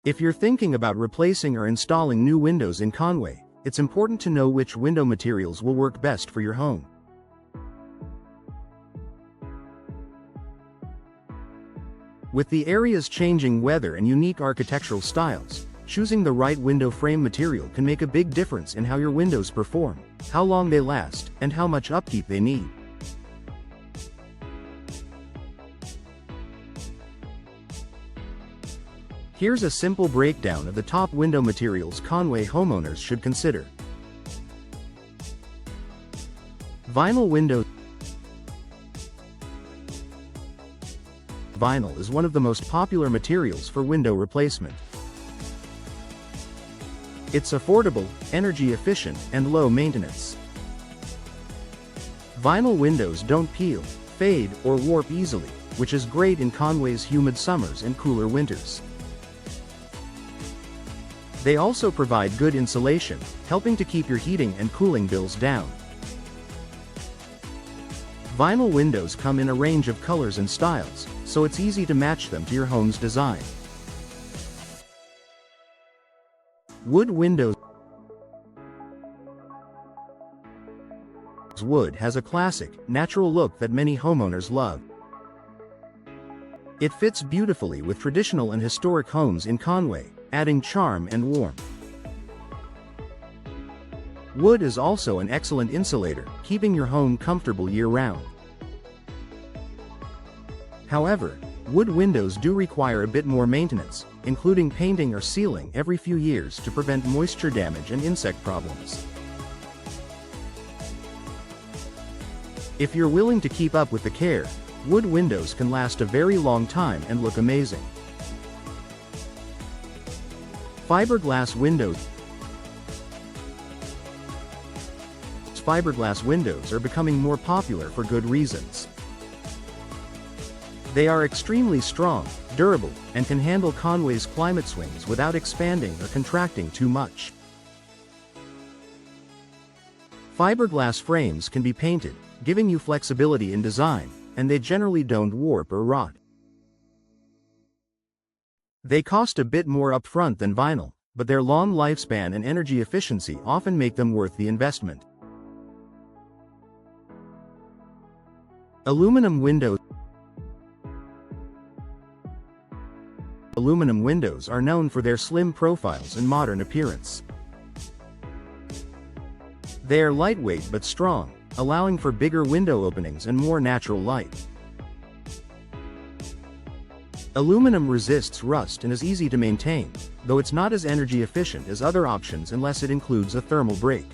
If you're thinking about replacing or installing new windows in Conway, it's important to know which window materials will work best for your home. With the area's changing weather and unique architectural styles, choosing the right window frame material can make a big difference in how your windows perform, how long they last, and how much upkeep they need. Here's a simple breakdown of the top window materials Conway homeowners should consider. Vinyl windows. Vinyl is one of the most popular materials for window replacement. It's affordable, energy efficient, and low maintenance. Vinyl windows don't peel, fade, or warp easily, which is great in Conway's humid summers and cooler winters. They also provide good insulation, helping to keep your heating and cooling bills down. Vinyl windows come in a range of colors and styles, so it's easy to match them to your home's design. Wood windows. Wood has a classic, natural look that many homeowners love. It fits beautifully with traditional and historic homes in Conway, adding charm and warmth. Wood is also an excellent insulator, keeping your home comfortable year-round. However, wood windows do require a bit more maintenance, including painting or sealing every few years to prevent moisture damage and insect problems. If you're willing to keep up with the care, wood windows can last a very long time and look amazing. Fiberglass windows. Fiberglass windows are becoming more popular for good reasons. They are extremely strong, durable, and can handle Conway's climate swings without expanding or contracting too much. Fiberglass frames can be painted, giving you flexibility in design, and they generally don't warp or rot. They cost a bit more upfront than vinyl, but their long lifespan and energy efficiency often make them worth the investment. Aluminum windows. Aluminum windows are known for their slim profiles and modern appearance. They are lightweight but strong, allowing for bigger window openings and more natural light. Aluminum resists rust and is easy to maintain, though it's not as energy efficient as other options unless it includes a thermal break.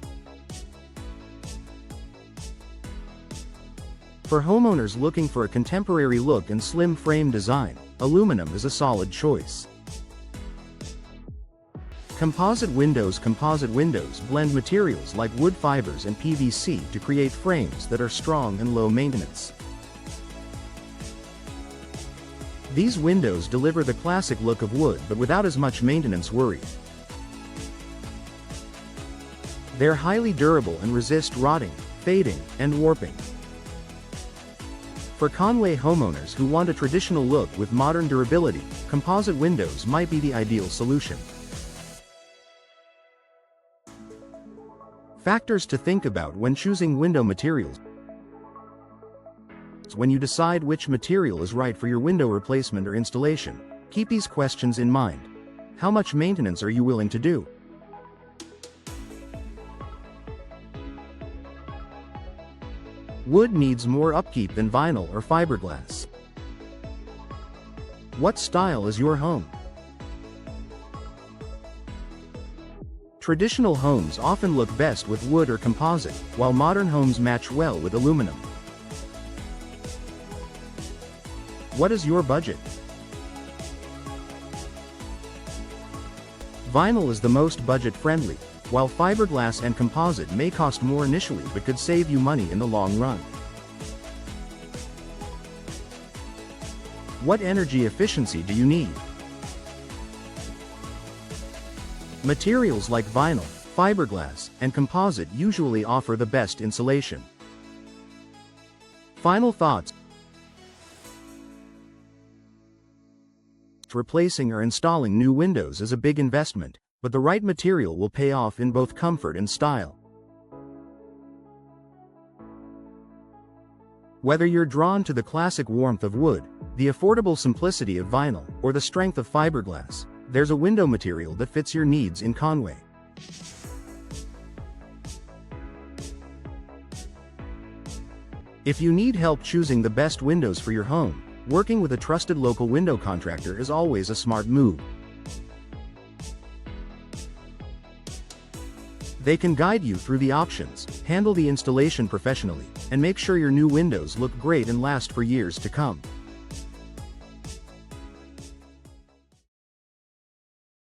For homeowners looking for a contemporary look and slim frame design, aluminum is a solid choice. Composite windows. Composite windows blend materials like wood fibers and PVC to create frames that are strong and low maintenance. These windows deliver the classic look of wood but without as much maintenance worry. They're highly durable and resist rotting, fading, and warping. For Conway homeowners who want a traditional look with modern durability, composite windows might be the ideal solution. Factors to think about when choosing window materials. When you decide which material is right for your window replacement or installation, keep these questions in mind. How much maintenance are you willing to do? Wood needs more upkeep than vinyl or fiberglass. What style is your home? Traditional homes often look best with wood or composite, while modern homes match well with aluminum. What is your budget? Vinyl is the most budget-friendly, while fiberglass and composite may cost more initially but could save you money in the long run. What energy efficiency do you need? Materials like vinyl, fiberglass, and composite usually offer the best insulation. Final thoughts. replacing or installing new windows is a big investment, but the right material will pay off in both comfort and style. Whether you're drawn to the classic warmth of wood, the affordable simplicity of vinyl, or the strength of fiberglass, there's a window material that fits your needs in Conway. If you need help choosing the best windows for your home, working with a trusted local window contractor is always a smart move. They can guide you through the options, handle the installation professionally, and make sure your new windows look great and last for years to come.